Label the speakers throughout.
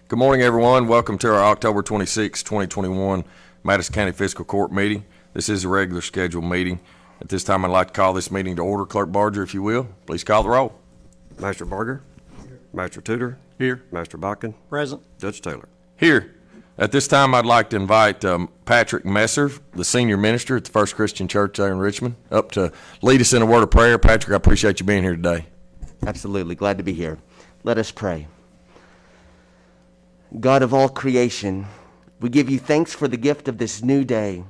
Speaker 1: Good morning, everyone. Welcome to our October 26, 2021 Madison County Fiscal Court meeting. This is a regular scheduled meeting. At this time, I'd like to call this meeting to order. Clerk Barger, if you will, please call the roll.
Speaker 2: Master Barger. Here. Master Tudor.
Speaker 3: Here.
Speaker 2: Master Bakken.
Speaker 3: Present.
Speaker 2: Judge Taylor.
Speaker 1: Here. At this time, I'd like to invite Patrick Messer, the senior minister at the First Christian Church there in Richmond, up to lead us in a word of prayer. Patrick, I appreciate you being here today.
Speaker 4: Absolutely. Glad to be here. Let us pray. God of all creation, we give you thanks for the gift of this new day.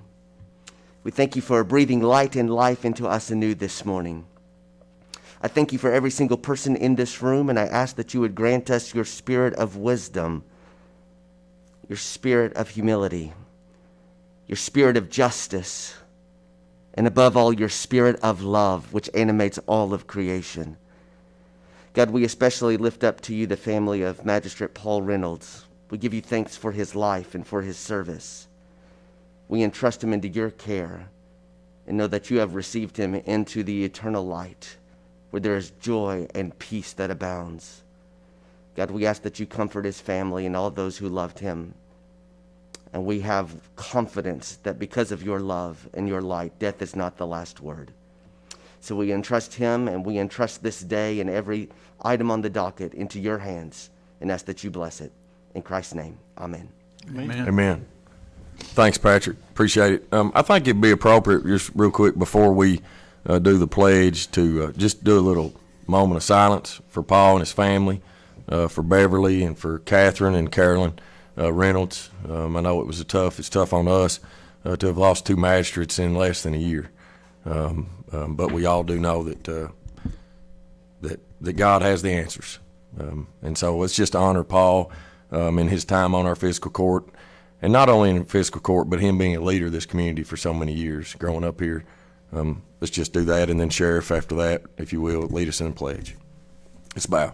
Speaker 4: We thank you for breathing light and life into us anew this morning. I thank you for every single person in this room, and I ask that you would grant us your spirit of wisdom, your spirit of humility, your spirit of justice, and above all, your spirit of love, which animates all of creation. God, we especially lift up to you the family of Magistrate Paul Reynolds. We give you thanks for his life and for his service. We entrust him into your care and know that you have received him into the eternal light where there is joy and peace that abounds. God, we ask that you comfort his family and all those who loved him. And we have confidence that because of your love and your light, death is not the last word. So we entrust him and we entrust this day and every item on the docket into your hands and ask that you bless it. In Christ's name, amen.
Speaker 3: Amen.
Speaker 1: Amen. Thanks, Patrick. Appreciate it. I think it'd be appropriate, just real quick before we do the pledge, to just do a little moment of silence for Paul and his family, for Beverly and for Catherine and Carolyn Reynolds. I know it's tough on us to have lost two magistrates in less than a year. But we all do know that God has the answers. And so let's just honor Paul in his time on our fiscal court, and not only in fiscal court, but him being a leader of this community for so many years growing up here. Let's just do that, and then Sheriff, after that, if you will, lead us in a pledge. Let's bow.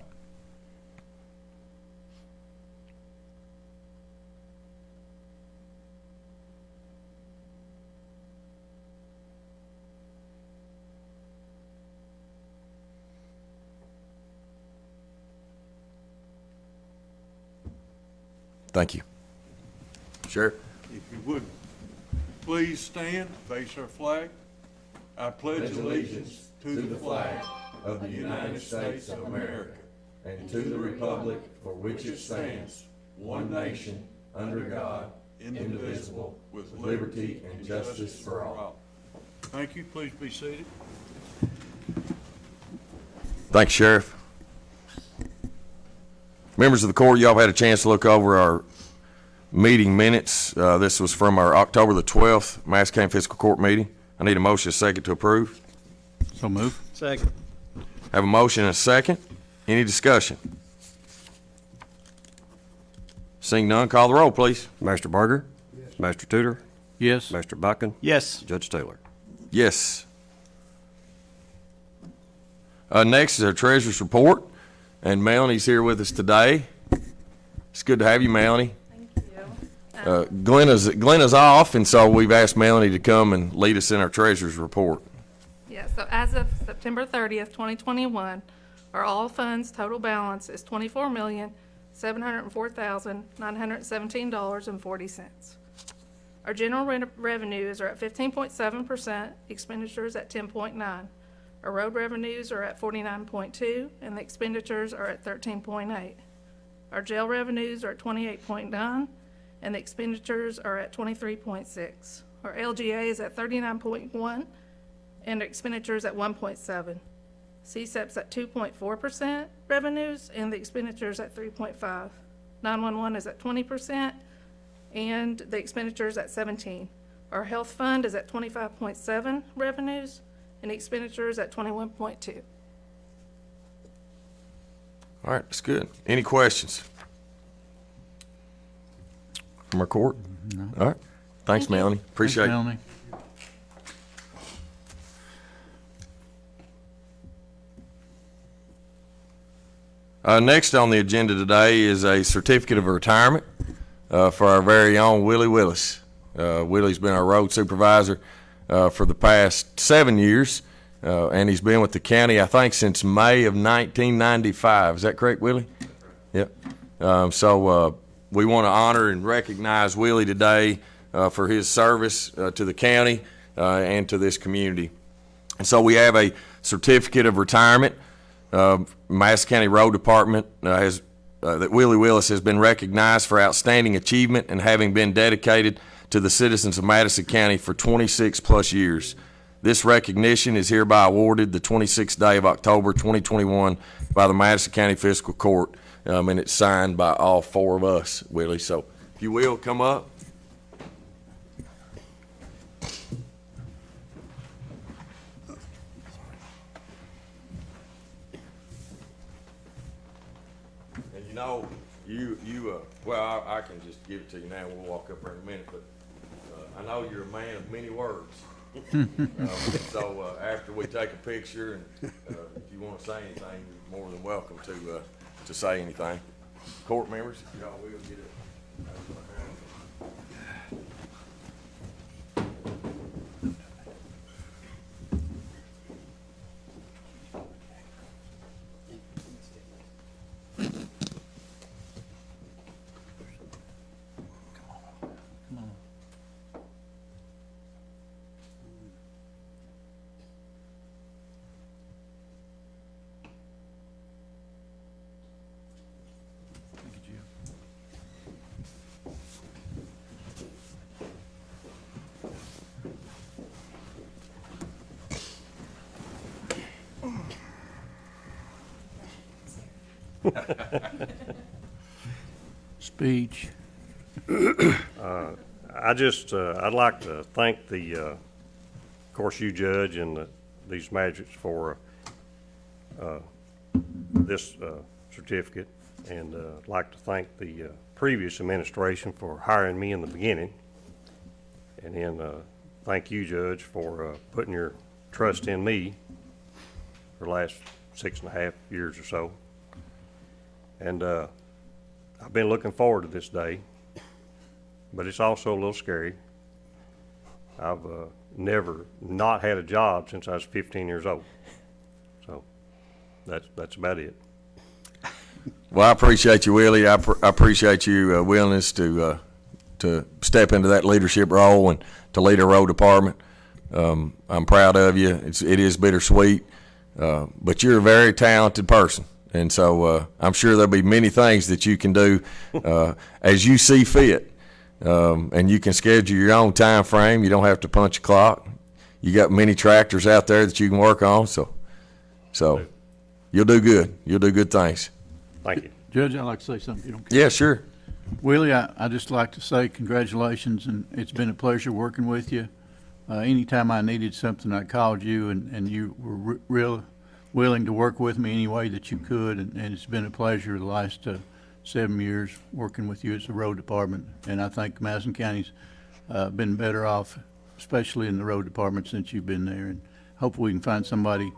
Speaker 1: Thank you. Sheriff.
Speaker 5: If you would, please stand, face our flag. I pledge allegiance to the flag of the United States of America and to the republic for which it stands, one nation, under God, indivisible, with liberty and justice for all. Thank you. Please be seated.
Speaker 1: Thanks, Sheriff. Members of the court, y'all have had a chance to look over our meeting minutes. This was from our October the 12th Madison County Fiscal Court meeting. I need a motion, a second, to approve.
Speaker 3: So move. Second.
Speaker 1: Have a motion and a second. Any discussion? Seeing none, call the roll, please.
Speaker 2: Master Barger. Yes. Master Tudor.
Speaker 3: Yes.
Speaker 2: Master Bakken.
Speaker 3: Yes.
Speaker 2: Judge Taylor.
Speaker 1: Yes. Next is our treasurer's report, and Melanie's here with us today. It's good to have you, Melanie.
Speaker 6: Thank you.
Speaker 1: Glenna's off, and so we've asked Melanie to come and lead us in our treasurer's report.
Speaker 6: Yeah, so as of September 30th, 2021, our all funds total balance is $24,704,917.40. Our general revenues are at 15.7%, expenditures at 10.9%. Our road revenues are at 49.2%, and the expenditures are at 13.8%. Our jail revenues are at 28.9%, and the expenditures are at 23.6%. Our LGA is at 39.1%, and the expenditures at 1.7%. CSEP's at 2.4% revenues, and the expenditures at 3.5%. 911 is at 20%, and the expenditures at 17%. Our health fund is at 25.7% revenues, and the expenditures at 21.2%.
Speaker 1: All right, that's good. Any questions from our court?
Speaker 3: No.
Speaker 1: All right. Thanks, Melanie. Appreciate it.
Speaker 3: Melanie.
Speaker 1: Next on the agenda today is a certificate of retirement for our very own Willie Willis. Willie's been our road supervisor for the past 7 years, and he's been with the county, I think, since May of 1995. Is that correct, Willie? Yep. So we want to honor and recognize Willie today for his service to the county and to this community. And so we have a certificate of retirement. Madison County Road Department that Willie Willis has been recognized for outstanding achievement and having been dedicated to the citizens of Madison County for 26 plus years. This recognition is hereby awarded the 26th day of October 2021 by the Madison County Fiscal Court, and it's signed by all four of us, Willie. So if you will, come up. And you know, well, I can just give it to you now. We'll walk up there in a minute, but I know you're a man of many words. So after we take a picture, and if you want to say anything, you're more than welcome to say anything. Court members, if y'all will get it.
Speaker 3: Speech.
Speaker 2: I'd like to thank of course, you, Judge, and these magistrates for this certificate, and I'd like to thank the previous administration for hiring me in the beginning, and then thank you, Judge, for putting your trust in me for the last 6.5 years or so. And I've been looking forward to this day, but it's also a little scary. I've never not had a job since I was 15 years old. So that's about it.
Speaker 1: Well, I appreciate you, Willie. I appreciate your willingness to step into that leadership role and to lead a road department. I'm proud of you. It is bittersweet, but you're a very talented person. And so I'm sure there'll be many things that you can do as you see fit. And you can schedule your own time frame. You don't have to punch a clock. You got many tractors out there that you can work on. So you'll do good. You'll do good things.
Speaker 2: Thank you.
Speaker 3: Judge, I'd like to say something if you don't care.
Speaker 1: Yeah, sure.
Speaker 3: Willie, I just like to say congratulations, and it's been a pleasure working with you. Anytime I needed something, I called you, and you were real willing to work with me any way that you could, and it's been a pleasure the last 7 years working with you as the road department. And I think Madison County's been better off, especially in the road department, since you've been there. And hopefully we can find somebody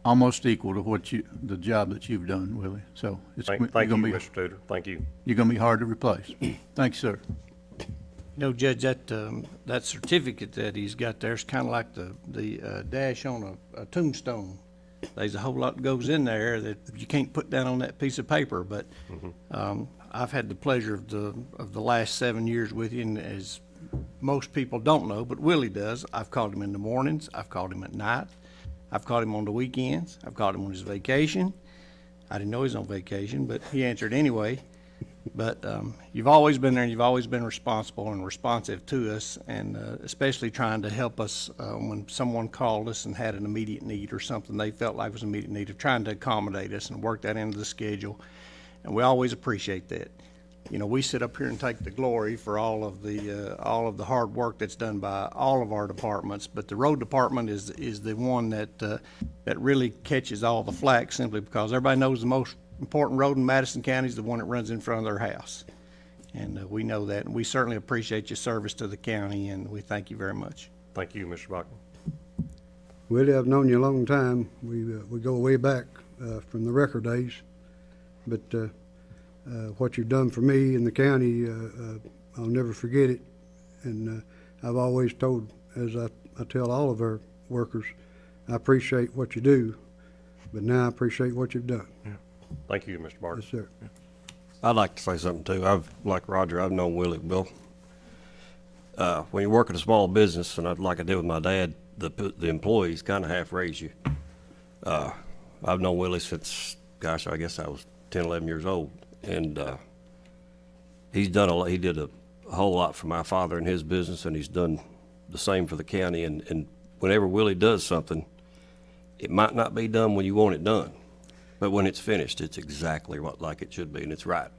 Speaker 3: almost equal to the job that you've done, Willie. So
Speaker 2: Thank you, Mr. Tudor. Thank you.
Speaker 3: You're going to be hard to replace. Thanks, sir.
Speaker 7: You know, Judge, that certificate that he's got there is kind of like the dash on a tombstone. There's a whole lot that goes in there that you can't put down on that piece of paper. But I've had the pleasure of the last 7 years with you, and as most people don't know, but Willie does, I've called him in the mornings, I've called him at night, I've called him on the weekends, I've called him on his vacation. I didn't know he was on vacation, but he answered anyway. But you've always been there, and you've always been responsible and responsive to us, and especially trying to help us when someone called us and had an immediate need or something they felt like was an immediate need, of trying to accommodate us and work that into the schedule. And we always appreciate that. You know, we sit up here and take the glory for all of the hard work that's done by all of our departments, but the road department is the one that really catches all the flack, simply because everybody knows the most important road in Madison County is the one that runs in front of their house. And we know that, and we certainly appreciate your service to the county, and we thank you very much.
Speaker 2: Thank you, Mr. Bachman.
Speaker 8: Willie, I've known you a long time. We go way back from the record days, but what you've done for me in the county, I'll never forget it. And I've always told, as I tell all of our workers, I appreciate what you do, but now I appreciate what you've done.
Speaker 2: Yeah. Thank you, Mr. Barker.
Speaker 8: Yes, sir.
Speaker 2: I'd like to say something too. Like Roger, I've known Willie Bill. When you work at a small business, and like I did with my dad, the employees kind of half raise you. I've known Willie since, gosh, I guess I was 10, 11 years old. And he's done a lot. He did a whole lot for my father and his business, and he's done the same for the county. And whenever Willie does something, it might not be done when you want it done, but when it's finished, it's exactly like it should be, and it's right.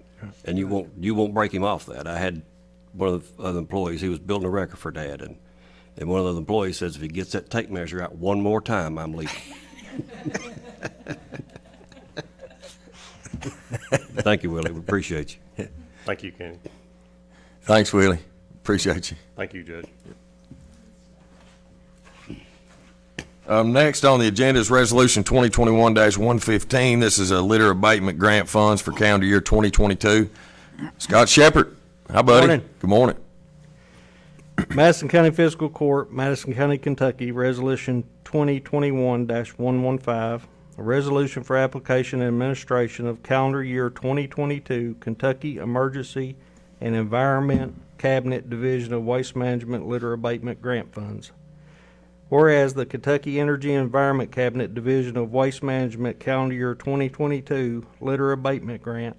Speaker 2: And you won't break him off that. I had one of the other employees, he was building a record for Dad, and one of the employees says if he gets that tape measure out one more time, I'm leaving. Thank you, Willie. We appreciate you. Thank you, Kenny.
Speaker 1: Thanks, Willie. Appreciate you.
Speaker 2: Thank you, Judge.
Speaker 1: Next on the agenda is Resolution 2021-115. This is a litter abatement grant funds for calendar year 2022. Scott Shepherd. Hi, buddy.
Speaker 9: Morning.
Speaker 1: Good morning.
Speaker 9: Madison County Fiscal Court, Madison County, Kentucky, Resolution 2021-115, a resolution for application and administration of calendar year 2022 Kentucky Emergency and Environment Cabinet Division of Waste Management Litter Abatement Grant Funds. Whereas the Kentucky Energy and Environment Cabinet Division of Waste Management calendar year 2022 Litter Abatement Grant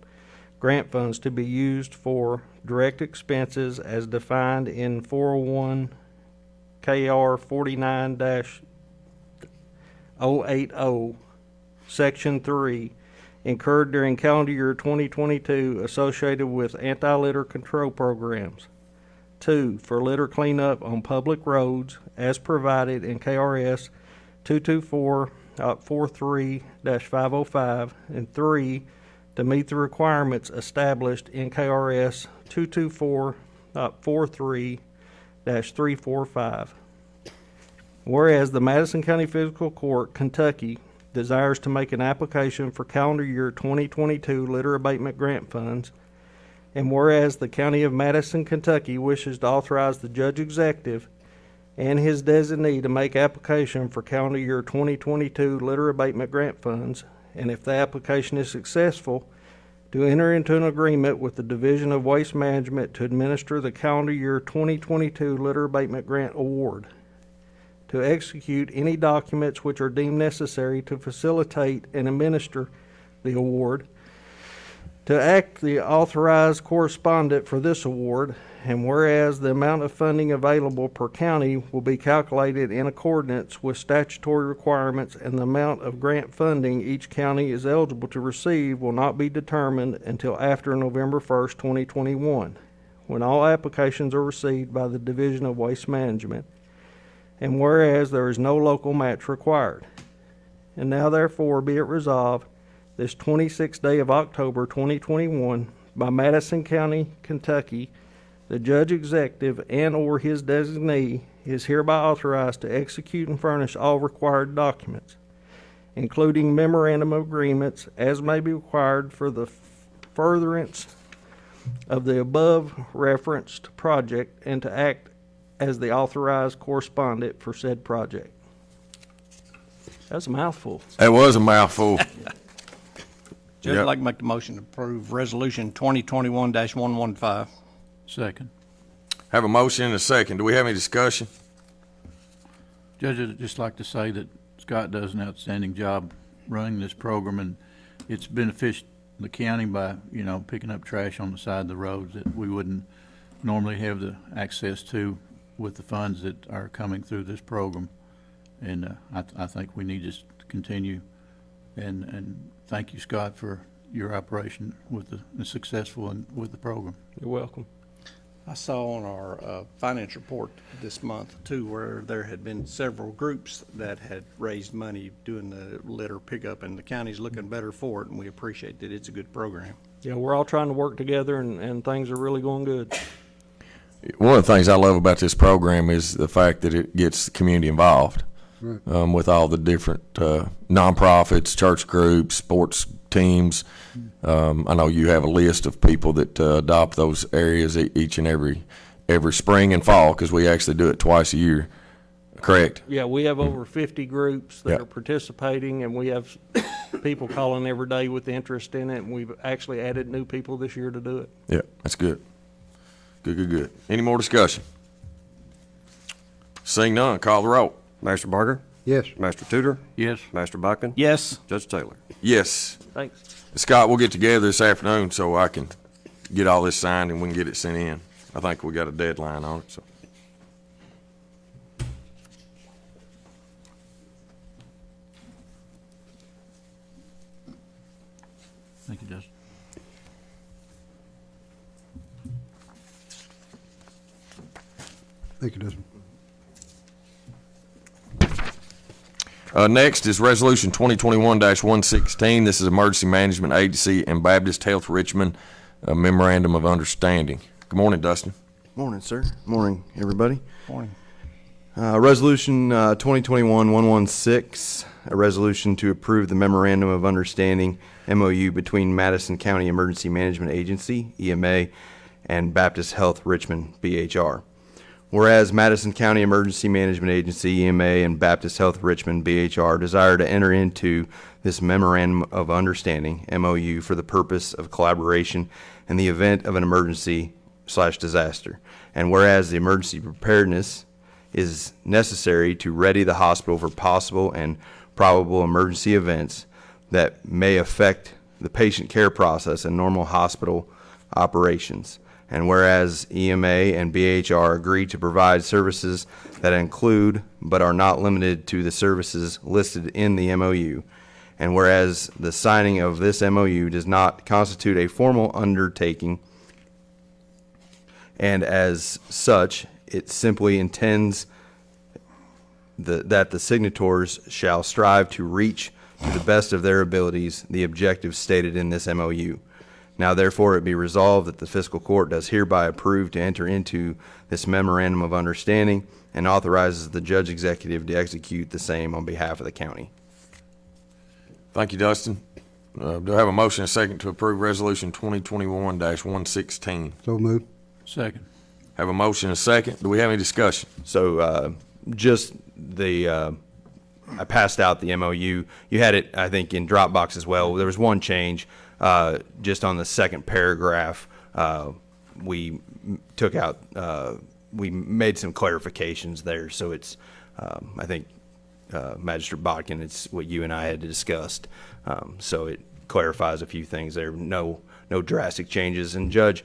Speaker 9: funds to be used for direct expenses as defined in 401 KR 49-080, Section 3, incurred during calendar year 2022 associated with anti-litter control programs. 2, for litter cleanup on public roads as provided in KRS 224.43-505, and 3, to meet the requirements established in KRS 224.43-345. Whereas the Madison County Fiscal Court, Kentucky, desires to make an application for calendar year 2022 litter abatement grant funds, and whereas the County of Madison, Kentucky wishes to authorize the Judge Executive and his designee to make application for calendar year 2022 litter abatement grant funds, and if the application is successful, to enter into an agreement with the Division of Waste Management to administer the calendar year 2022 litter abatement grant award, to execute any documents which are deemed necessary to facilitate and administer the award, to act the authorized correspondent for this award, and whereas the amount of funding available per county will be calculated in accordance with statutory requirements, and the amount of grant funding each county is eligible to receive will not be determined until after November 1st, 2021, when all applications are received by the Division of Waste Management, and whereas there is no local match required. And now therefore be it resolved, this 26th day of October 2021, by Madison County, Kentucky, the Judge Executive and or his designee is hereby authorized to execute and furnish all required documents, including memorandum of agreements as may be required for the furtherance of the above referenced project, and to act as the authorized correspondent for said project. That's a mouthful.
Speaker 1: That was a mouthful.
Speaker 7: Judge,
Speaker 1: Yep.
Speaker 7: I'd like to make the motion to approve Resolution 2021-115.
Speaker 3: Second.
Speaker 1: Have a motion and a second. Do we have any discussion?
Speaker 3: Judge, I'd just like to say that Scott does an outstanding job running this program, and it's benefited the county by, picking up trash on the side of the roads that we wouldn't normally have the access to with the funds that are coming through this program. And I think we need to continue. And thank you, Scott, for your operation with the successful and with the program.
Speaker 9: You're welcome.
Speaker 7: I saw on our finance report this month, too, where there had been several groups that had raised money doing the litter pickup, and the county's looking better for it, and we appreciate that. It's a good program.
Speaker 9: Yeah, we're all trying to work together, and things are really going good.
Speaker 1: One of the things I love about this program is the fact that it gets the community involved.
Speaker 8: Right.
Speaker 1: With all the different nonprofits, church groups, sports teams. I know you have a list of people that adopt those areas each and every spring and fall, because we actually do it twice a year. correct?
Speaker 9: Yeah, we have over 50 groups that
Speaker 1: Yep.
Speaker 9: are participating, and we have people calling every day with interest in it, and we've actually added new people this year to do it.
Speaker 1: Yeah, that's good. Good. Any more discussion? Seeing none, call the roll.
Speaker 2: Master Barger,
Speaker 8: Yes.
Speaker 2: Master Tudor,
Speaker 3: Yes.
Speaker 2: Master Buckin,
Speaker 7: Yes.
Speaker 2: Judge Taylor.
Speaker 1: Yes.
Speaker 9: Thanks.
Speaker 1: Scott, we'll get together this afternoon so I can get all this signed and we can get it sent in. I think we got a deadline on it, so.
Speaker 3: Thank you, Dustin.
Speaker 8: Thank you, Dustin.
Speaker 1: Next is Resolution 2021-116. This is Emergency Management Agency and Baptist Health Richmond Memorandum of Understanding. Good morning, Dustin.
Speaker 10: Morning, sir. Morning, everybody.
Speaker 7: Morning.
Speaker 10: Resolution 2021-116, a resolution to approve the Memorandum of Understanding, MOU, between Madison County Emergency Management Agency, EMA, and Baptist Health Richmond, BHR. Whereas Madison County Emergency Management Agency, EMA, and Baptist Health Richmond, BHR, desire to enter into this Memorandum of Understanding, MOU, for the purpose of collaboration in the event of an emergency/disaster. And whereas the emergency preparedness is necessary to ready the hospital for possible and probable emergency events that may affect the patient care process and normal hospital operations. And whereas EMA and BHR agree to provide services that include but are not limited to the services listed in the MOU. And whereas the signing of this MOU does not constitute a formal undertaking, and as such, it simply intends that the signatories shall strive to reach, to the best of their abilities, the objectives stated in this MOU. Now therefore it be resolved that the fiscal court does hereby approve to enter into this memorandum of understanding and authorizes the judge executive to execute the same on behalf of the county.
Speaker 1: Thank you, Dustin. Do I have a motion and a second to approve Resolution 2021-116?
Speaker 8: So moved.
Speaker 3: Second.
Speaker 1: Have a motion and a second. Do we have any discussion?
Speaker 10: So just the I passed out the MOU. You had it, I think, in Dropbox as well. There was one change just on the second paragraph. We took out, we made some clarifications there. So it's, I think, Magistrate Bodkin, it's what you and I had discussed. So it clarifies a few things there. No drastic changes. And Judge,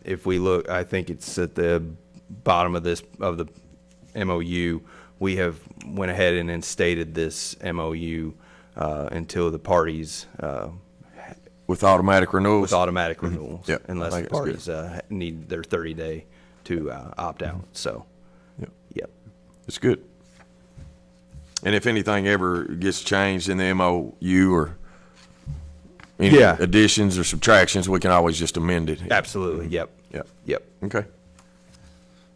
Speaker 10: if we look, I think it's at the bottom of the MOU. We have went ahead and instated this MOU until the parties
Speaker 1: With automatic renewals?
Speaker 10: with automatic renewals,
Speaker 1: Yep, I
Speaker 10: unless
Speaker 1: think
Speaker 10: the
Speaker 1: that's good.
Speaker 10: parties need their 30-day to opt out. So,
Speaker 1: Yep.
Speaker 10: yep.
Speaker 1: It's good. And if anything ever gets changed in the MOU or any
Speaker 10: Yeah.
Speaker 1: additions or subtractions, we can always just amend it.
Speaker 10: Absolutely. Yep.
Speaker 1: Yep.
Speaker 10: Yep.
Speaker 1: Okay.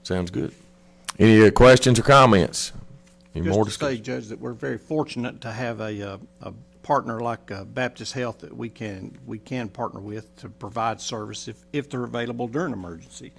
Speaker 1: Sounds good. Any questions or comments? Any more
Speaker 7: Just to say,
Speaker 1: discussion?
Speaker 7: Judge, that we're very fortunate to have a partner like Baptist Health that we can partner with to provide service if they're available during emergency.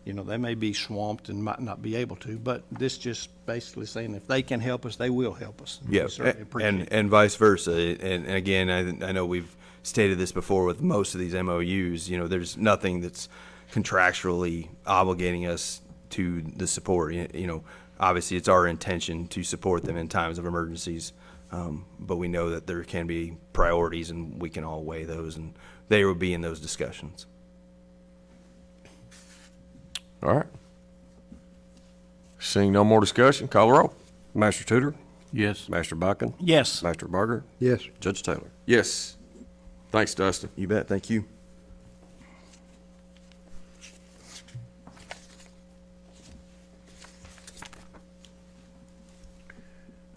Speaker 7: You know, they may be swamped and might not be able to, but this just basically saying if they can help us, they will help us. We
Speaker 10: Yeah,
Speaker 7: certainly appreciate it.
Speaker 10: and vice versa. And again, I know we've stated this before with most of these MOUs. You know, there's nothing that's contractually obligating us to the support. You know, obviously it's our intention to support them in times of emergencies, but we know that there can be priorities, and we can all weigh those, and they will be in those discussions.
Speaker 1: All right. Seeing no more discussion, call the roll.
Speaker 2: Master Tudor,
Speaker 3: Yes.
Speaker 2: Master Buckin,
Speaker 7: Yes.
Speaker 2: Master Barger,
Speaker 8: Yes.
Speaker 2: Judge Taylor.
Speaker 1: Yes. Thanks, Dustin.
Speaker 10: You bet. Thank you.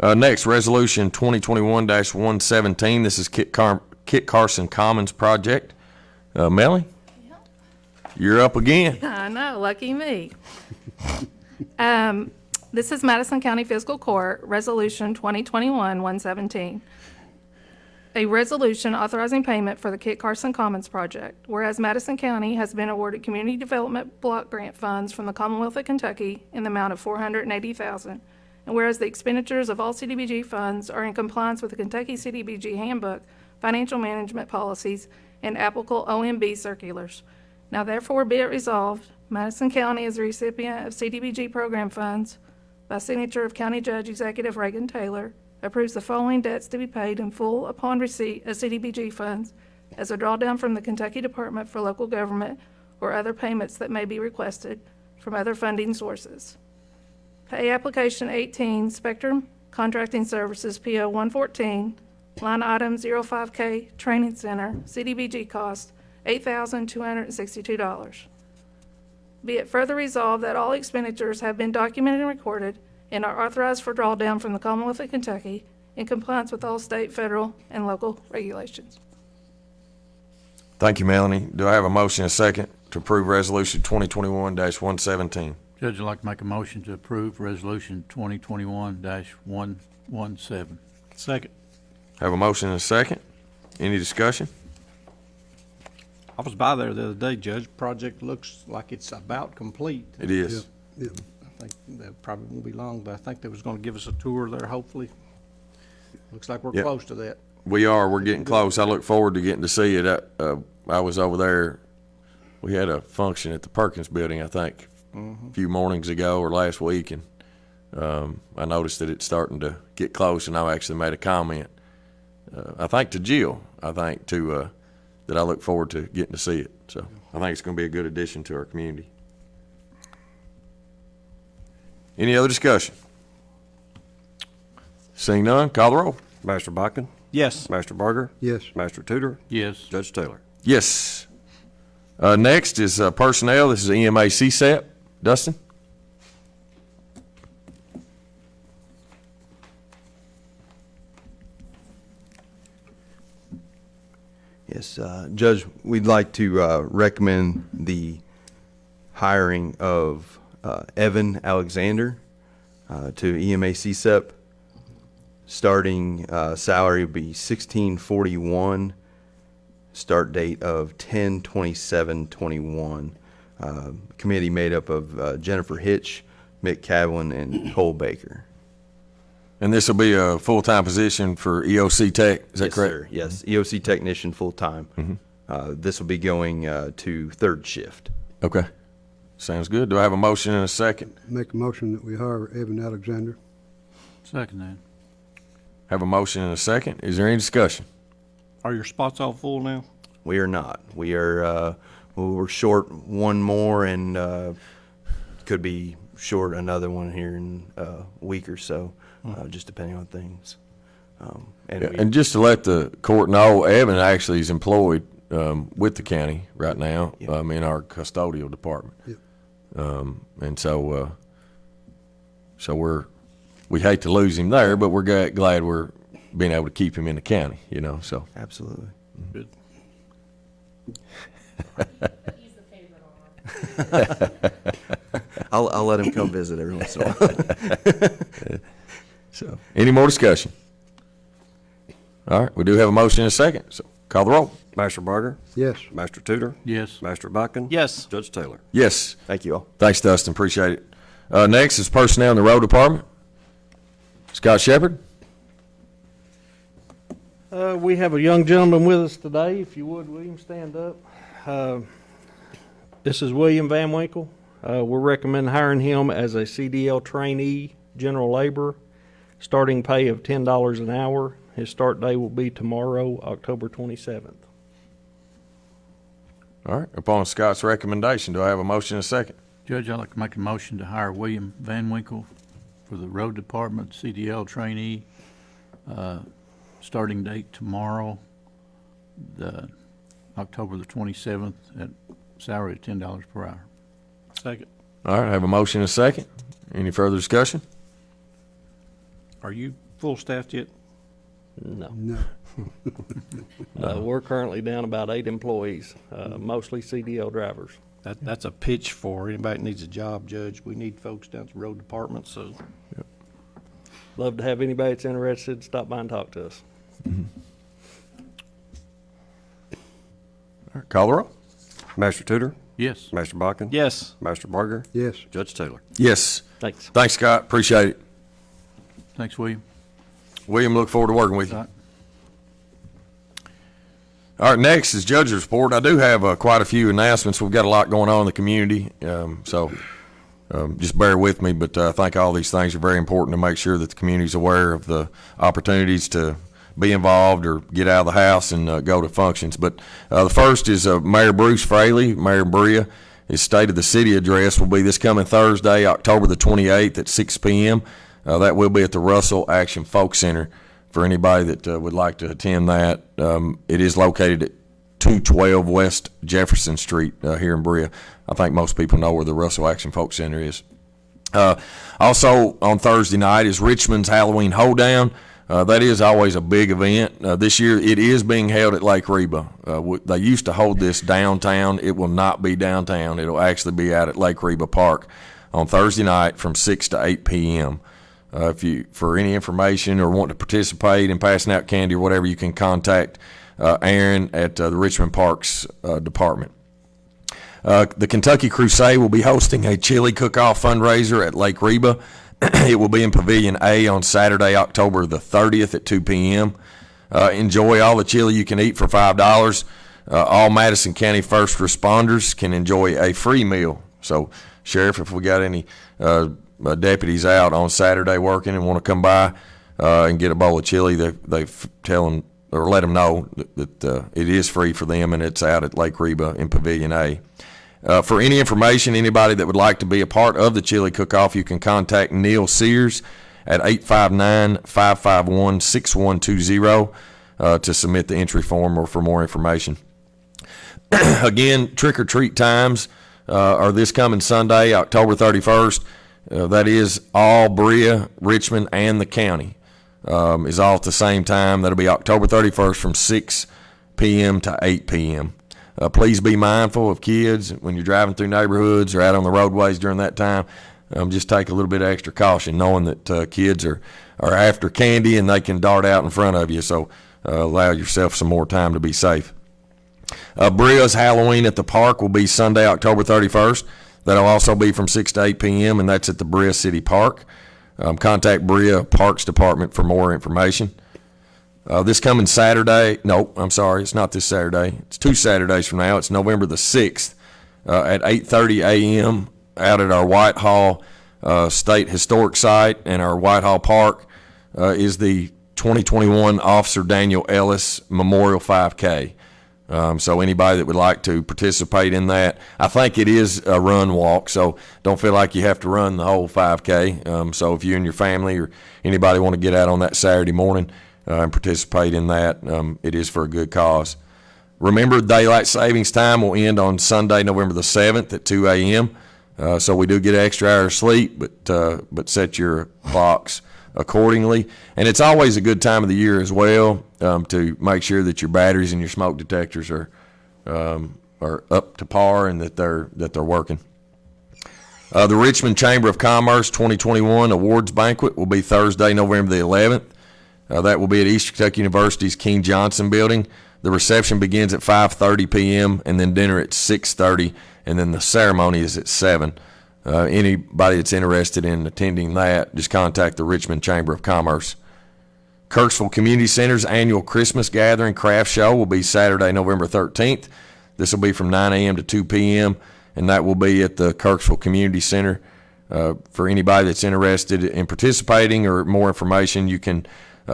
Speaker 1: Next, Resolution 2021-117. This is Kit Carson Commons Project. Melanie? You're up again.
Speaker 6: I know, lucky me. This is Madison County Fiscal Court, Resolution 2021-117. A resolution authorizing payment for the Kit Carson Commons project. Whereas Madison County has been awarded community development block grant funds from the Commonwealth of Kentucky in the amount of $480,000 And whereas the expenditures of all CDBG funds are in compliance with the Kentucky CDBG Handbook, financial management policies, and applicable OMB circulars. Now therefore be it resolved, Madison County is the recipient of CDBG program funds by signature of County Judge Executive Reagan Taylor, approves the following debts to be paid in full upon receipt of CDBG funds as a drawdown from the Kentucky Department for Local Government or other payments that may be requested from other funding sources. Pay application 18, Spectrum Contracting Services, PO 114, line item 05K Training Center, CDBG cost $8,262. Be it further resolved that all expenditures have been documented and recorded and are authorized for drawdown from the Commonwealth of Kentucky in compliance with all state, federal, and local regulations.
Speaker 1: Thank you, Melanie. Do I have a motion and a second to approve Resolution 2021-117?
Speaker 3: Judge, I'd like to make a motion to approve Resolution 2021-117.
Speaker 7: Second.
Speaker 1: Have a motion and a second. Any discussion?
Speaker 7: I was by there the other day, Judge. Project looks like it's about complete.
Speaker 1: It is.
Speaker 8: Yeah.
Speaker 7: I think that probably won't be long, but I think they was gonna give us a tour there, hopefully. Looks like we're
Speaker 1: Yep.
Speaker 7: close to that.
Speaker 1: We are. We're getting close. I look forward to getting to see it. I was over there. We had a function at the Perkins Building, I think, a few mornings ago or last week, and I noticed that it's starting to get close, and I actually made a comment. I think to Jill. I think to that I look forward to getting to see it. So I think it's going to be a good addition to our community. Any other discussion? Seeing none, call the roll.
Speaker 2: Master Botkin,
Speaker 7: Yes.
Speaker 2: Master Barger,
Speaker 8: Yes.
Speaker 2: Master Tudor,
Speaker 3: Yes.
Speaker 2: Judge Taylor.
Speaker 1: Yes. Next is personnel. This is EMA CSEP. Dustin?
Speaker 10: Yes, Judge, we'd like to recommend the hiring of Evan Alexander to EMA CSEP. Starting salary would be $16.41. Start date of 10/27/21. Committee made up of Jennifer Hitch, Mick Cavlin, and Cole Baker.
Speaker 1: And this will be a full-time position for EOC Tech. Is that
Speaker 10: Yes,
Speaker 1: correct?
Speaker 10: sir. Yes, EOC technician full-time. This will be going to third shift.
Speaker 1: Okay. Sounds good. Do I have a motion and a second?
Speaker 8: Make a motion that we hire Evan Alexander.
Speaker 3: Second that.
Speaker 1: Have a motion and a second. Is there any discussion?
Speaker 7: Are your spots all full now?
Speaker 10: We are not. We are, we're short one more and could be short another one here in a week or so, just depending on things.
Speaker 1: And just to let the court know, Evan actually is employed with the county right now in our custodial department.
Speaker 8: Yep.
Speaker 1: And so we hate to lose him there, but we're glad we're being able to keep him in the county, you know, so.
Speaker 10: Absolutely.
Speaker 7: Good.
Speaker 6: He's the favorite on our
Speaker 10: I'll let him come visit every once in a while.
Speaker 1: So, any more discussion? All right, we do have a motion and a second, so call the roll.
Speaker 2: Master Barger,
Speaker 8: Yes.
Speaker 2: Master Tudor,
Speaker 3: Yes.
Speaker 2: Master Botkin.
Speaker 7: Yes.
Speaker 2: Judge Taylor.
Speaker 1: Yes.
Speaker 10: Thank you all.
Speaker 1: Thanks, Dustin. Appreciate it. Next is personnel in the road department. Scott Shepard.
Speaker 7: We have a young gentleman with us today. If you would, William, stand up. This is William Van Winkle. We're recommending hiring him as a CDL trainee, general labor, starting pay of $10 an hour. His start day will be tomorrow, October 27th.
Speaker 1: All right, upon Scott's recommendation, do I have a motion and a second?
Speaker 3: Judge, I'd like to make a motion to hire William Van Winkle for the road department CDL trainee, starting date tomorrow, October the 27th, at salary of $10 per hour.
Speaker 7: Second.
Speaker 1: All right, I have a motion and a second. Any further discussion?
Speaker 7: Are you full staffed yet?
Speaker 4: No.
Speaker 8: No.
Speaker 7: We're currently down about 8 employees, mostly CDL drivers. That's a pitch for anybody that needs a job, Judge. We need folks down at the road department, so love to have anybody that's interested stop by and talk to us.
Speaker 1: All right, call the roll.
Speaker 2: Master Tudor,
Speaker 3: Yes.
Speaker 2: Master Botkin.
Speaker 7: Yes.
Speaker 2: Master Barger,
Speaker 8: Yes.
Speaker 2: Judge Taylor.
Speaker 1: Yes.
Speaker 7: Thanks.
Speaker 1: Thanks, Scott. Appreciate it.
Speaker 3: Thanks, William.
Speaker 1: William, look forward to working with you.
Speaker 3: All right.
Speaker 1: All right, next is Judge's Report. I do have quite a few announcements. We've got a lot going on in the community, so just bear with me. But I think all these things are very important to make sure that the community is aware of the opportunities to be involved or get out of the house and go to functions. But the first is Mayor Bruce Fraley, Mayor Brea. His State of the City address will be this coming Thursday, October the 28th at 6 p.m. That will be at the Russell Action Folk Center. For anybody that would like to attend that, it is located at 212 West Jefferson Street here in Brea. I think most people know where the Russell Action Folk Center is. Also on Thursday night is Richmond's Halloween Hoedown. That is always a big event. This year it is being held at Lake Reba. They used to hold this downtown. It will not be downtown. It'll actually be out at Lake Reba Park on Thursday night from 6 to 8 p.m. If you, for any information or want to participate in passing out candy or whatever, you can contact Aaron at the Richmond Parks Department. The Kentucky Crusade will be hosting a chili cook-off fundraiser at Lake Reba. It will be in Pavilion A on Saturday, October the 30th at 2 p.m. Enjoy all the chili you can eat for $5. All Madison County first responders can enjoy a free meal. So, Sheriff, if we got any deputies out on Saturday working and want to come by and get a bowl of chili, they tell them or let them know that it is free for them, and it's out at Lake Reba in Pavilion A. For any information, anybody that would like to be a part of the chili cook-off, you can contact Neil Sears at 859-551-6120 to submit the entry form or for more information. Again, trick-or-treat times are this coming Sunday, October 31st. That is all Brea, Richmond, and the county is all at the same time. That'll be October 31st from 6 p.m. to 8 p.m. Please be mindful of kids when you're driving through neighborhoods or out on the roadways during that time. Just take a little bit of extra caution, knowing that kids are after candy and they can dart out in front of you. So allow yourself some more time to be safe. Brea's Halloween at the Park will be Sunday, October 31st. That'll also be from 6 to 8 p.m., and that's at the Brea City Park. Contact Brea Parks Department for more information. This coming Saturday, no, I'm sorry, it's not this Saturday. It's 2 Saturdays from now. It's November the 6th at 8:30 a.m. out at our Whitehall State Historic Site and our Whitehall Park is the 2021 Officer Daniel Ellis Memorial 5K. So anybody that would like to participate in that, I think it is a run walk, so don't feel like you have to run the whole 5K. So if you and your family or anybody want to get out on that Saturday morning and participate in that, it is for a good cause. Remember, daylight savings time will end on Sunday, November the 7th at 2 a.m. So we do get an extra hour of sleep, but set your clocks accordingly. And it's always a good time of the year as well to make sure that your batteries and your smoke detectors are up to par and that they're working. The Richmond Chamber of Commerce 2021 Awards Banquet will be Thursday, November the 11th. That will be at Eastern Kentucky University's King Johnson Building. The reception begins at 5:30 p.m. and then dinner at 6:30, and then the ceremony is at 7. Anybody that's interested in attending that, just contact the Richmond Chamber of Commerce. Kirksville Community Center's annual Christmas Gathering Craft Show will be Saturday, November 13th. This will be from 9 a.m. to 2 p.m., and that will be at the Kirksville Community Center. For anybody that's interested in participating or more information, you can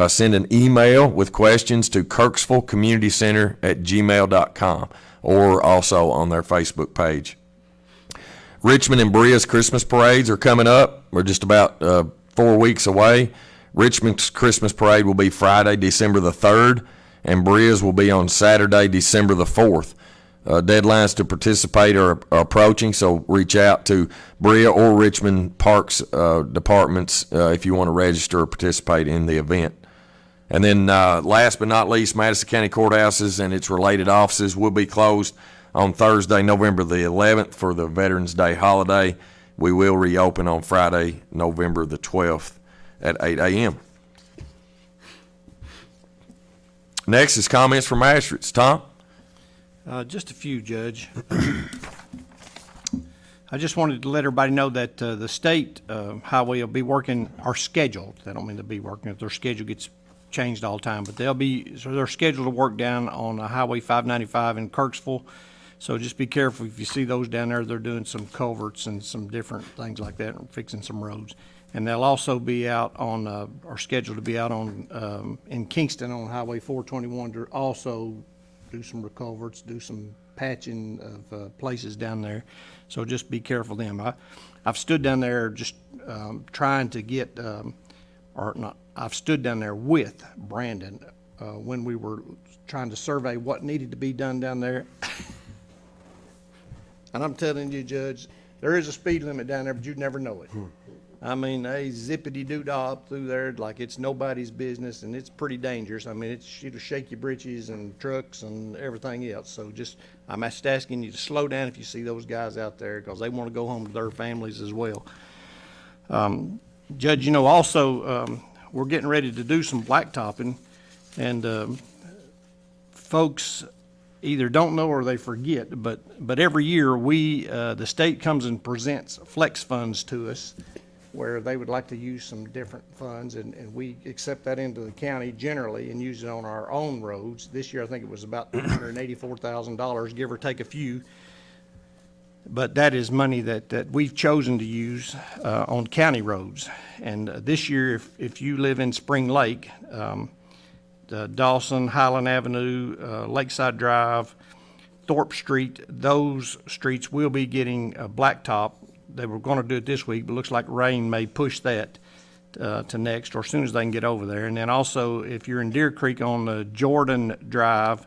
Speaker 1: send an email with questions to kirksvillecommunitycenter@gmail.com or also on their Facebook page. Richmond and Brea's Christmas parades are coming up. We're just about 4 weeks away. Richmond's Christmas parade will be Friday, December the 3rd, and Brea's will be on Saturday, December the 4th. Deadlines to participate are approaching, so reach out to Brea or Richmond Parks departments if you want to register or participate in the event. And then last but not least, Madison County Courthouses and its related offices will be closed on Thursday, November the 11th for the Veterans Day holiday. We will reopen on Friday, November the 12th at 8 a.m. Next is comments from magistrates. Tom?
Speaker 7: Just a few, Judge. I just wanted to let everybody know that the state highway will be working, are scheduled. I don't mean to be working, if their schedule gets changed all the time, but they're scheduled to work down on Highway 595 in Kirksville. So just be careful if you see those down there. They're doing some culverts and some different things like that, and fixing some roads. And they'll also be out on, are scheduled to be out on, in Kingston on Highway 421 to also do some culverts, do some patching of places down there. So just be careful of them. I've stood down there just trying to get, or not, I've stood down there with Brandon when we were trying to survey what needed to be done down there. And I'm telling you, Judge, there is a speed limit down there, but you'd never know it. I mean, they zippity-doo-dah up through there like it's nobody's business, and it's pretty dangerous. I mean, it'll shake your britches and trucks and everything else. So I'm just asking you to slow down if you see those guys out there, because they want to go home to their families as well. Judge, also, we're getting ready to do some blacktopping, and folks either don't know or they forget, but every year the state comes and presents flex funds to us where they would like to use some different funds, and we accept that into the county generally and use it on our own roads. This year I think it was about $184,000, give or take a few. But that is money that we've chosen to use on county roads. And this year, if you live in Spring Lake, Dawson, Highland Avenue, Lakeside Drive, Thorpe Street, those streets will be getting blacktop. They were going to do it this week, but looks like rain may push that to next, or as soon as they can get over there. And then also, if you're in Deer Creek on Jordan Drive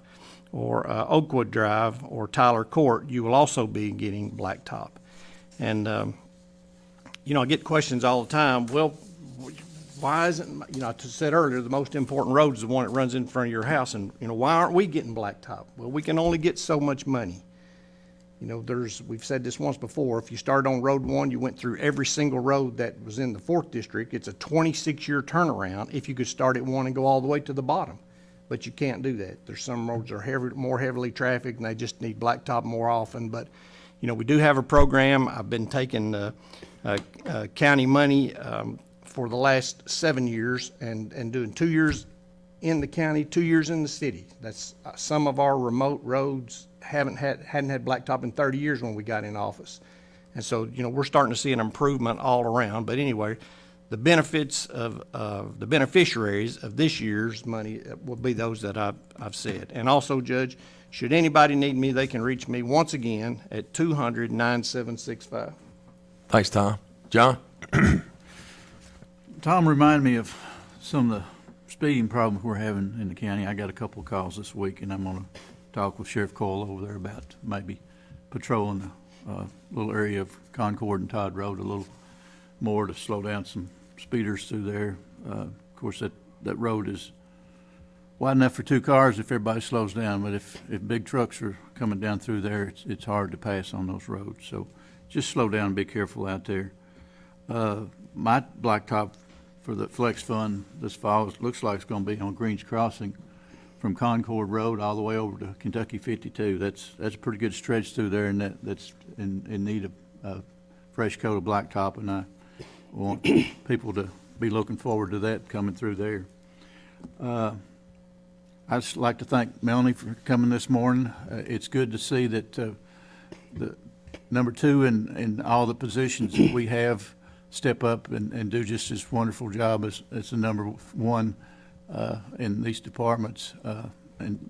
Speaker 7: or Oakwood Drive or Tyler Court, you will also be getting blacktop. And, I get questions all the time. Well, why isn't, I said earlier, the most important road is the one that runs in front of your house. And, why aren't we getting blacktop? Well, we can only get so much money. We've said this once before, if you started on Road 1, you went through every single road that was in the 4th District. It's a 26-year turnaround if you could start at 1 and go all the way to the bottom. But you can't do that. There's some roads that are more heavily trafficked, and they just need blacktop more often. But, we do have a program. I've been taking county money for the last 7 years and doing 2 years in the county, 2 years in the city. That's some of our remote roads hadn't had blacktop in 30 years when we got in office. And so, we're starting to see an improvement all around. But anyway, the benefits of the beneficiaries of this year's money will be those that I've said. And also, Judge, should anybody need me, they can reach me once again at 200-9765.
Speaker 1: Thanks, Tom. John?
Speaker 3: Tom reminded me of some of the speeding problems we're having in the county. I got a couple of calls this week, and I'm going to talk with Sheriff Coyle over there about maybe patrolling the little area of Concord and Todd Road a little more to slow down some speeders through there. Of course, that road is wide enough for 2 cars if everybody slows down, but if big trucks are coming down through there, it's hard to pass on those roads. So just slow down and be careful out there. My blacktop for the Flex Fund this fall looks like it's going to be on Greens Crossing from Concord Road all the way over to Kentucky 52. That's a pretty good stretch through there, and that's in need of a fresh coat of blacktop, and I want people to be looking forward to that coming through there. I'd just like to thank Melanie for coming this morning. It's good to see that the number 2 in all the positions that we have step up and do just as wonderful job as the number 1 in these departments. And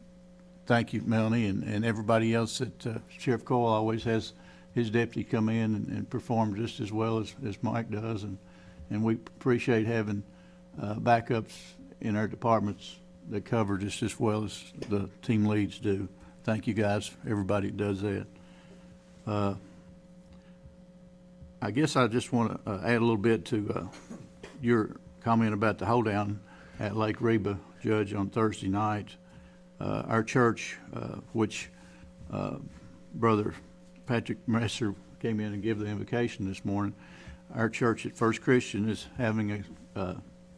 Speaker 3: thank you, Melanie, and everybody else that Sheriff Coyle always has his deputy come in and perform just as well as Mike does. And we appreciate having backups in our departments that cover just as well as the team leads do. Thank you guys, everybody that does that. I guess I just want to add a little bit to your comment about the hoedown at Lake Reba, Judge, on Thursday night. Our church, which Brother Patrick Messer came in and gave the invocation this morning, our church at First Christian is having a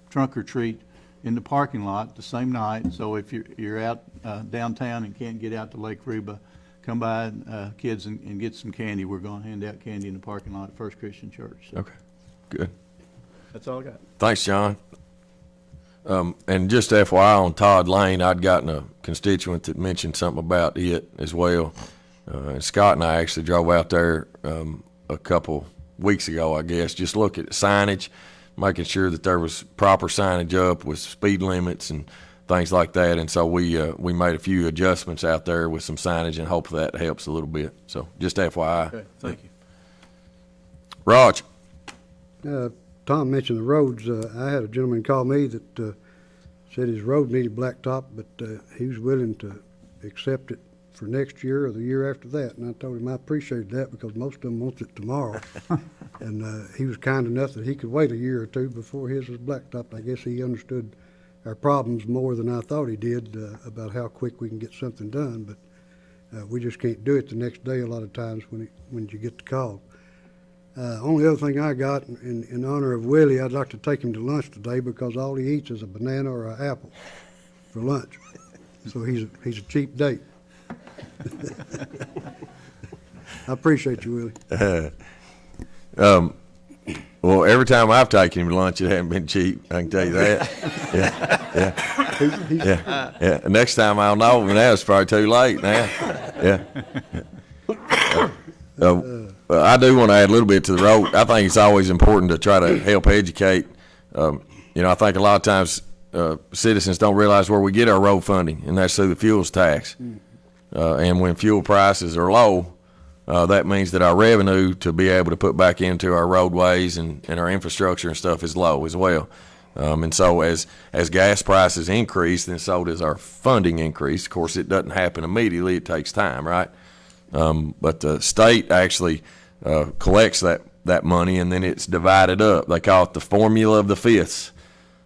Speaker 3: trunk or treat in the parking lot the same night. So if you're out downtown and can't get out to Lake Reba, come by, kids, and get some candy. We're gonna hand out candy in the parking lot at First Christian Church. So
Speaker 1: Okay, good.
Speaker 3: that's all I got.
Speaker 1: Thanks, John. And just FYI on Todd Lane, I'd gotten a constituent that mentioned something about it as well. And Scott and I actually drove out there a couple weeks ago, I guess, just look at signage, making sure that there was proper signage up with speed limits and things like that. And so we made a few adjustments out there with some signage and hope that helps a little bit. So just FYI.
Speaker 3: Okay, thank you.
Speaker 1: Raj.
Speaker 8: Tom mentioned the roads. I had a gentleman call me that said his road needed blacktop, but he was willing to accept it for next year or the year after that. And I told him I appreciated that because most of them wants it tomorrow. And he was kind enough that he could wait a year or two before his was blacktopped. I guess he understood our problems more than I thought he did about how quick we can get something done. But we just can't do it the next day a lot of times when you get the call. Only other thing I got, in honor of Willie, I'd like to take him to lunch today because all he eats is a banana or an apple for lunch. So he's a cheap date. I appreciate you, Willie.
Speaker 1: Well, every time I've taken him to lunch, it hasn't been cheap. I can tell you that. Yeah. Next time I'll know, and now it's probably too late now. Yeah. I do want to add a little bit to the road. I think it's always important to try to help educate. I think a lot of times citizens don't realize where we get our road funding, and that's through the fuels tax. And when fuel prices are low, that means that our revenue to be able to put back into our roadways and our infrastructure and stuff is low as well. And so as gas prices increase, then so does our funding increase. Of course, it doesn't happen immediately. It takes time, right? But the state actually collects that money, and then it's divided up. They call it the formula of the fifths.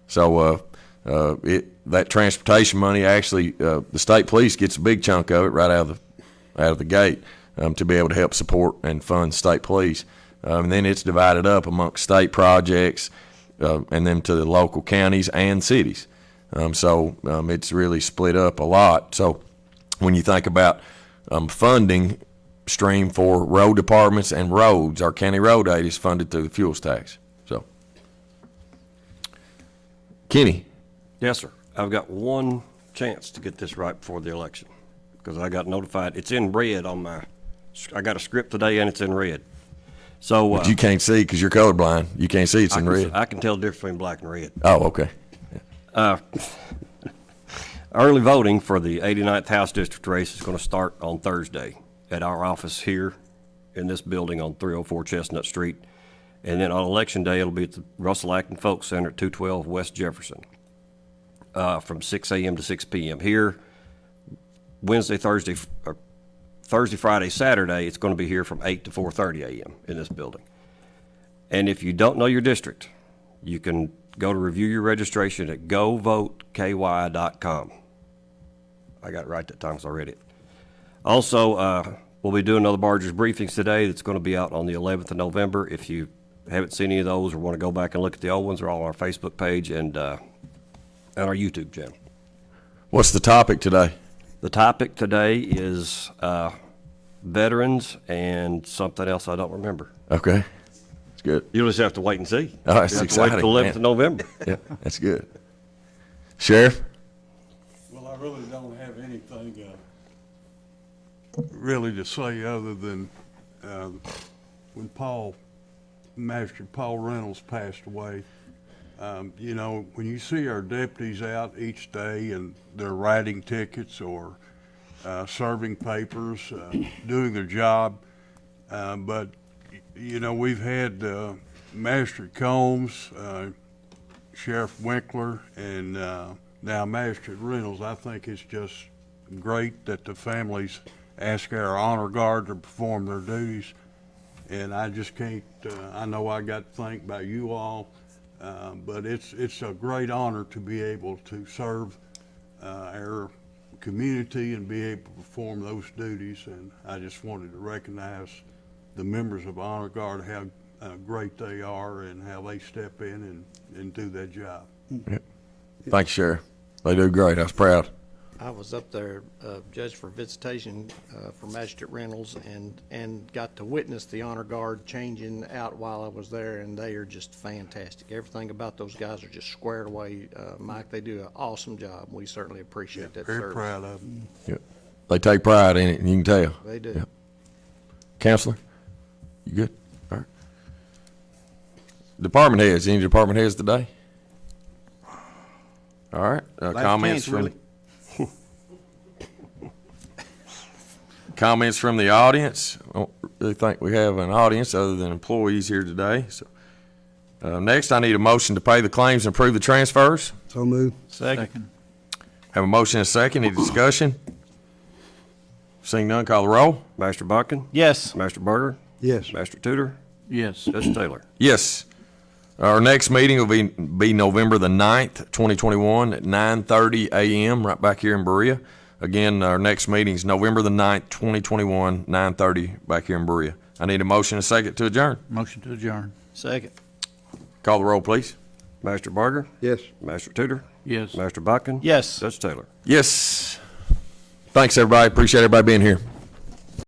Speaker 1: So that transportation money actually, the state police gets a big chunk of it right out of the gate to be able to help support and fund state police. And then it's divided up amongst state projects and then to the local counties and cities. So it's really split up a lot. So when you think about funding stream for road departments and roads, our county road aid is funded through the fuels tax. So, Kenny.
Speaker 11: Yes, sir. I've got one chance to get this right before the election because I got notified. It's in red on I got a script today and it's in red. So
Speaker 1: But you can't see because you're colorblind. You can't see it's in red.
Speaker 11: I can tell the difference between black and red.
Speaker 1: Oh, okay.
Speaker 11: Early voting for the 89th House District race is going to start on Thursday at our office here in this building on 304 Chestnut Street. And then on Election Day, it'll be at the Russell Acton Folk Center at 212 West Jefferson from 6 a.m. to 6 p.m. Here, Wednesday, Thursday, Friday, Saturday, it's going to be here from 8 to 4:30 a.m. in this building. And if you don't know your district, you can go to review your registration at govoteky.com. I got it right that time because I read it. Also, we'll be doing another Barger's Briefings today that's going to be out on the 11th of November. If you haven't seen any of those or want to go back and look at the old ones, they're all on our Facebook page and our YouTube channel.
Speaker 1: What's the topic today?
Speaker 11: The topic today is veterans and something else I don't remember.
Speaker 1: Okay. That's good.
Speaker 11: You'll just have to wait and see.
Speaker 1: Oh, that's
Speaker 11: You have to
Speaker 1: exciting,
Speaker 11: wait till 11th
Speaker 1: man.
Speaker 11: of November.
Speaker 1: Yeah, that's good. Sheriff?
Speaker 5: Well, I really don't have anything really to say other than when Master Paul Reynolds passed away, when you see our deputies out each day and they're writing tickets or serving papers, doing their job, but we've had Master Combs, Sheriff Winkler, and now Master Reynolds. I think it's just great that the families ask our honor guard to perform their duties, and I just can't. I know I got to think about you all, but it's a great honor to be able to serve our community and be able to perform those duties. And I just wanted to recognize the members of Honor Guard, how great they are and how they step in and do that job.
Speaker 1: Yep. Thanks, Sheriff. They do great. I was proud.
Speaker 7: I was up there, Judge, for visitation for Magistrate Reynolds, and got to witness the honor guard changing out while I was there, and they are just fantastic. Everything about those guys are just squared away. Mike, they do an awesome job. We certainly appreciate that
Speaker 5: Very
Speaker 7: service.
Speaker 5: proud of them.
Speaker 1: Yep. They take pride in it, and you can tell.
Speaker 7: They do.
Speaker 1: Yep. Counselor, you good? All right. Department heads, any department heads today? All right, comments
Speaker 7: chance,
Speaker 1: from,
Speaker 7: Willie.
Speaker 1: comments from the audience? I don't really think we have an audience other than employees here today, so. Next, I need a motion to pay the claims and approve the transfers.
Speaker 8: So move.
Speaker 3: Second.
Speaker 1: Have a motion and a second, any discussion? Seeing none, call the roll.
Speaker 11: Master Buckin?
Speaker 7: Yes.
Speaker 11: Master Berger?
Speaker 8: Yes.
Speaker 11: Master Tudor?
Speaker 3: Yes.
Speaker 11: Judge Taylor?
Speaker 1: Yes. Our next meeting will be November the 9th, 2021 at 9:30 a.m. right back here in Berea. Again, our next meeting is November the 9th, 2021, 9:30 back here in Berea. I need a motion and a second to adjourn.
Speaker 3: Motion to adjourn.
Speaker 7: Second.
Speaker 1: Call the roll, please.
Speaker 11: Master Berger?
Speaker 8: Yes.
Speaker 11: Master Tudor?
Speaker 3: Yes.
Speaker 11: Master Buckin?
Speaker 7: Yes.
Speaker 11: Judge Taylor?
Speaker 1: Yes. Thanks, everybody. Appreciate everybody being here.